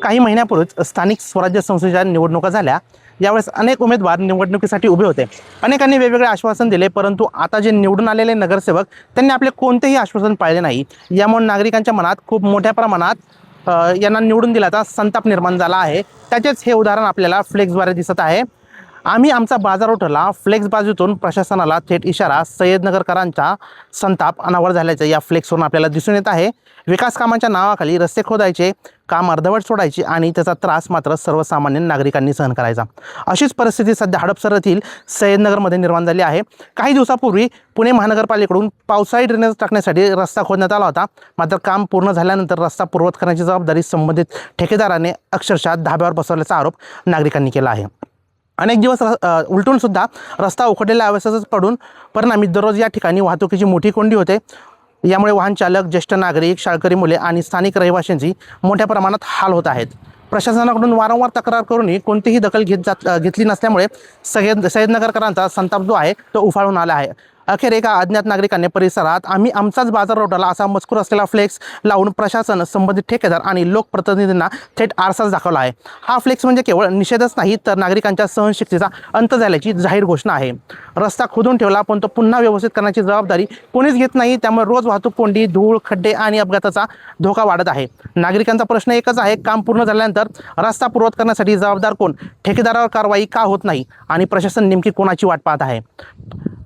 काही महिन्यापूर्वीच स्थानिक स्वराज्य संस्थेच्या निवडणुका झाल्या। यावेळेस अनेक उमेदवार निवडणुकीसाठी उभे होते। अनेकांनी वेगवेगळे आश्वासन दिले, परंतु आता जे निवडून आलेले नगरसेवक त्यांनी आपले कोणतेही आश्वासन पाळले नाही। यामुळे नागरिकांच्या मनात खूप मोठ्या प्रमाणात यांना निवडून दिल्याचा संताप निर्माण झाला आहे। त्याचेच हे उदाहरण आपल्याला फ्लेक्सद्वारे दिसत आहे। आम्ही आमचा बाजार उठवला फ्लेक्स बाजूतून प्रशासनाला थेट इशारा। सय्यदनगरकरांचा संताप अनावर झाल्याचं या फ्लेक्सवरून आपल्याला दिसून येत आहे। विकास कामांच्या नावाखाली रस्ते खोदायचे, काम अर्धवट सोडायचे आणि त्याचा त्रास मात्र सर्वसामान्य नागरिकांनी सहन करायचा। अशीच परिस्थिती सध्या हडपसर येथील सय्यदनगरमध्ये निर्माण झाली आहे। काही दिवसापूर्वी पुणे महानगरपालिकेकडून पावसाळी ड्रेनेज टाकण्यासाठी रस्ता खोदण्यात आला होता। मात्र काम पूर्ण झाल्यानंतर रस्ता पूर्ववत करण्याची जबाबदारी संबंधित ठेकेदाराने अक्षरशः धाब्यावर बसवल्याचा आरोप नागरिकांनी केला आहे। अनेक दिवस उलटून सुद्धा रस्ता उखडलेल्या अवस्थेतच पडून परिणामी दररोज या ठिकाणी वाहतुकीची मोठी कोंडी होते। यामुळे वाहन चालक, ज्येष्ठ नागरिक, शाळकरी मुले आणि स्थानिक रहिवाशांची मोठ्या प्रमाणात हाल होत आहेत। प्रशासनाकडून वारंवार तक्रार करूनही कोणतीही दखल घेतली नसल्यामुळे सय्यदनगरकरांचा संताप जो आहे तो उफाळून आला आहे। अखेर एका अज्ञात नागरिकाने परिसरात आम्ही आमचाच बाजार उठवला असा मजकूर असलेला फ्लेक्स लावून प्रशासन, संबंधित ठेकेदार आणि लोकप्रतिनिधींना थेट आरसाच दाखवला आहे। हा फ्लेक्स म्हणजे केवळ निषेधच नाही, तर नागरिकांच्या सहनशक्तीचा अंत झाल्याची जाहीर घोषणा आहे। रस्ता खोदून ठेवला, पण तो पुन्हा व्यवस्थित करण्याची जबाबदारी कोणीच घेत नाही। त्यामुळे रोज वाहतूक कोंडी, धूळ, खड्डे आणि अपघाताचा धोका वाढत आहे। नागरिकांचा प्रश्न एकच आहे, काम पूर्ण झाल्यानंतर रस्ता पूर्ववत करण्यासाठी जबाबदार कोण? ठेकेदारावर कारवाई का होत नाही आणि प्रशासन नेमकी कोणाची वाट पाहत आहे?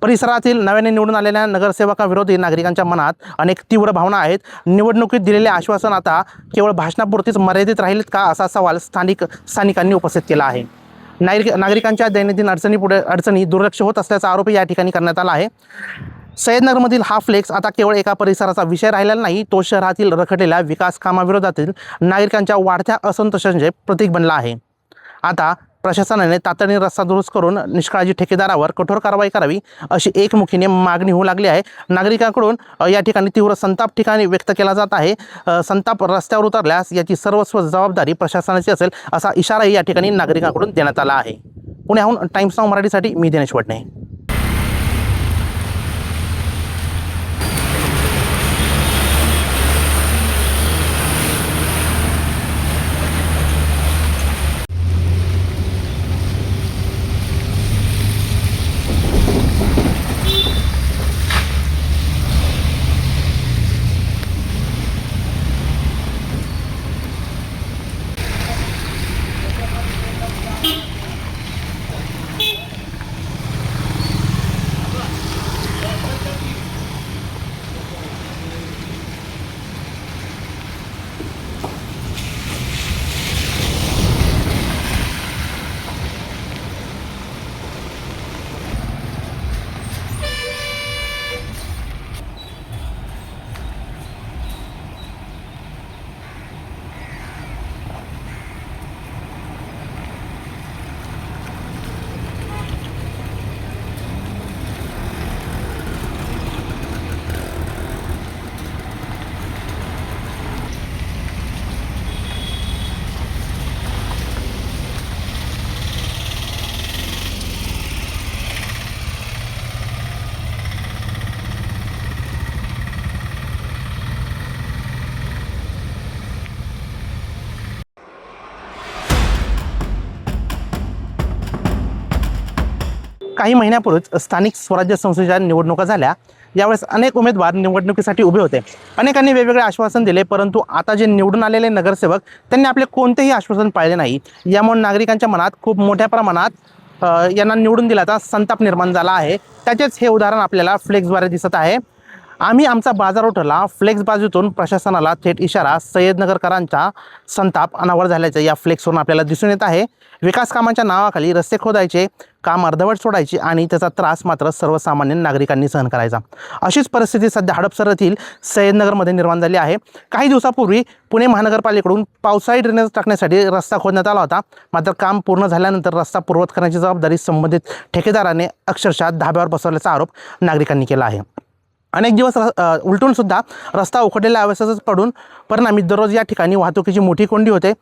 परिसरातील नव्याने निवडून आलेल्या नगरसेवकाविरोधी नागरिकांच्या मनात अनेक तीव्र भावना आहेत। निवडणुकीत दिलेले आश्वासन आता केवळ भाषणापुरतीच मर्यादित राहिलेत का, असा सवाल स्थानिकांनी उपस्थित केला आहे। नागरिकांच्या दैनंदिन अडचणी दुर्लक्ष होत असल्याचा आरोप या ठिकाणी करण्यात आला आहे। सय्यदनगरमधील हा फ्लेक्स आता केवळ एका परिसराचा विषय राहिलेला नाही, तो शहरातील रखडलेल्या विकास कामाविरोधातील नागरिकांच्या वाढत्या असंतोषाचे प्रतीक बनला आहे। आता प्रशासनाने तातडीने रस्ता दुरुस्त करून निष्काळजी ठेकेदारावर कठोर कारवाई करावी, अशी एकमुखीने मागणी होऊ लागली आहे। नागरिकांकडून या ठिकाणी तीव्र संताप व्यक्त केला जात आहे। संताप रस्त्यावर उतरल्यास याची सर्वस्व जबाबदारी प्रशासनाची असेल, असा इशाराही या ठिकाणी नागरिकांकडून देण्यात आला आहे। पुण्याहून टाइम्स नाऊ मराठीसाठी मी दिनेश वडणे। काही महिन्यापूर्वीच स्थानिक स्वराज्य संस्थेच्या निवडणुका झाल्या। यावेळेस अनेक उमेदवार निवडणुकीसाठी उभे होते। अनेकांनी वेगवेगळे आश्वासन दिले, परंतु आता जे निवडून आलेले नगरसेवक त्यांनी आपले कोणतेही आश्वासन पाळले नाही। यामुळे नागरिकांच्या मनात खूप मोठ्या प्रमाणात यांना निवडून दिल्याचा संताप निर्माण झाला आहे। त्याचेच हे उदाहरण आपल्याला फ्लेक्सद्वारे दिसत आहे। आम्ही आमचा बाजार उठवला फ्लेक्स बाजूतून प्रशासनाला थेट इशारा। सय्यदनगरकरांचा संताप अनावर झाल्याचं या फ्लेक्सवरून आपल्याला दिसून येत आहे। विकास कामांच्या नावाखाली रस्ते खोदायचे, काम अर्धवट सोडायचे आणि त्याचा त्रास मात्र सर्वसामान्य नागरिकांनी सहन करायचा। अशीच परिस्थिती सध्या हडपसर येथील सय्यदनगरमध्ये निर्माण झाली आहे। काही दिवसापूर्वी पुणे महानगरपालिकेकडून पावसाळी ड्रेनेज टाकण्यासाठी रस्ता खोदण्यात आला होता। मात्र काम पूर्ण झाल्यानंतर रस्ता पूर्ववत करण्याची जबाबदारी संबंधित ठेकेदाराने अक्षरशः धाब्यावर बसवल्याचा आरोप नागरिकांनी केला आहे। अनेक दिवस उलटून सुद्धा रस्ता उखडलेल्या अवस्थेतच पडून परिणामी दररोज या ठिकाणी वाहतुकीची मोठी कोंडी होते।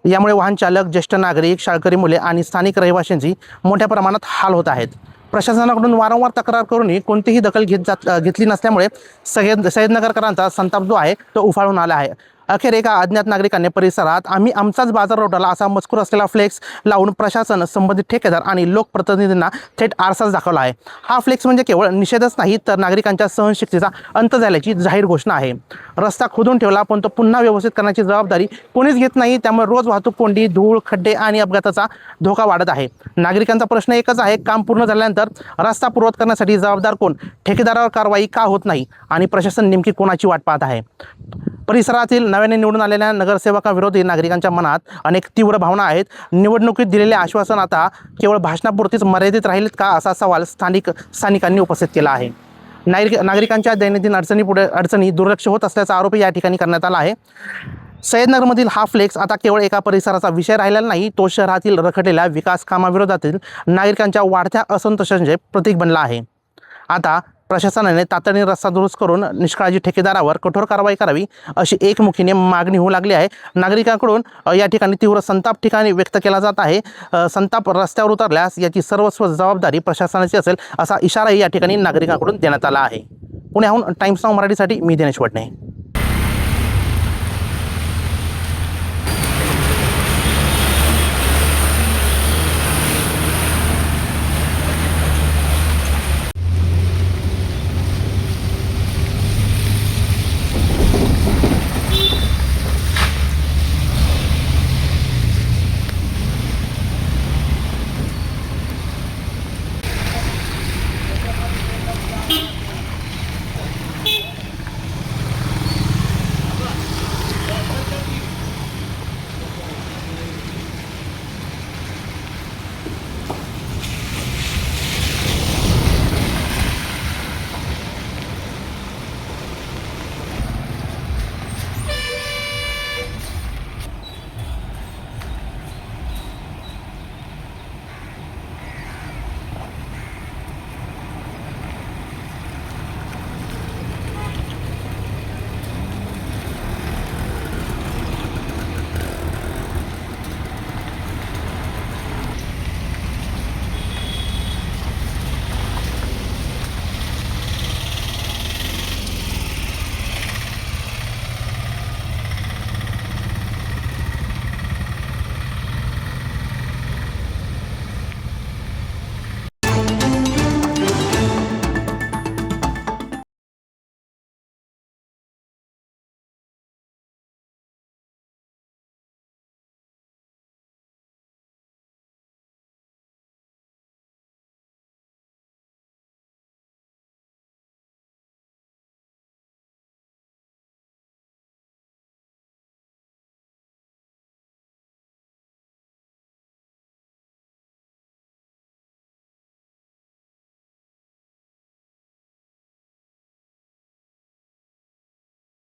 यामुळे वाहन चालक, ज्येष्ठ नागरिक, शाळकरी मुले आणि स्थानिक रहिवाशांची मोठ्या प्रमाणात हाल होत आहेत। प्रशासनाकडून वारंवार तक्रार करूनही कोणतीही दखल घेतली नसल्यामुळे सय्यदनगरकरांचा संताप जो आहे तो उफाळून आला आहे। अखेर एका अज्ञात नागरिकाने परिसरात आम्ही आमचाच बाजार रोवला असा मजकूर असलेला फ्लेक्स लावून प्रशासन, संबंधित ठेकेदार आणि लोकप्रतिनिधींना थेट आरसाच दाखवला आहे. हा फ्लेक्स म्हणजे केवळ निषेधच नाही तर नागरिकांच्या सहनशक्तीचा अंत झाल्याची जाहीर घोषणा आहे. रस्ता खोदून ठेवला पण तो पुन्हा व्यवस्थित करण्याची जबाबदारी कोणीच घेत नाही. त्यामुळे रोज वाहतूक कोंडी, धूळ, खड्डे आणि अपघाताचा धोका वाढत आहे. नागरिकांचा प्रश्न एकच आहे, काम पूर्ण झाल्यानंतर रस्ता पूर्ववत करण्यासाठी जबाबदार कोण? ठेकेदारावर कारवाई का होत नाही आणि प्रशासन नेमकी कोणाची वाट पाहत आहे? परिसरातील नव्याने निवडून आलेल्या नगरसेवकाविरोधी नागरिकांच्या मनात अनेक तीव्र भावना आहेत. निवडणुकीत दिलेले आश्वासन आता केवळ भाषणापुरतीच मर्यादित राहिलेत का, असा सवाल स्थानिकांनी उपस्थित केला आहे. नागरिकांच्या दैनंदिन अडचणी दुर्लक्ष होत असल्याचा आरोपही या ठिकाणी करण्यात आला आहे. सय्यदनगरमधील हा फ्लेक्स आता केवळ एका परिसराचा विषय राहिलेला नाही, तो शहरातील रखडलेल्या विकास कामाविरोधातील नागरिकांच्या वाढत्या असंतोषाचे प्रतीक बनला आहे. आता प्रशासनाने तातडीने रस्ता दुरुस्त करून निष्काळजी ठेकेदारावर कठोर कारवाई करावी अशी एकमुखीने मागणी होऊ लागली आहे. नागरिकांकडून या ठिकाणी तीव्र संताप व्यक्त केला जात आहे. संताप रस्त्यावर उतरल्यास याची सर्वस्व जबाबदारी प्रशासनाची असेल असा इशाराही या ठिकाणी नागरिकांकडून देण्यात आला आहे. पुण्याहून टाइम्स नाऊ मराठीसाठी मी दिनेश वडणे.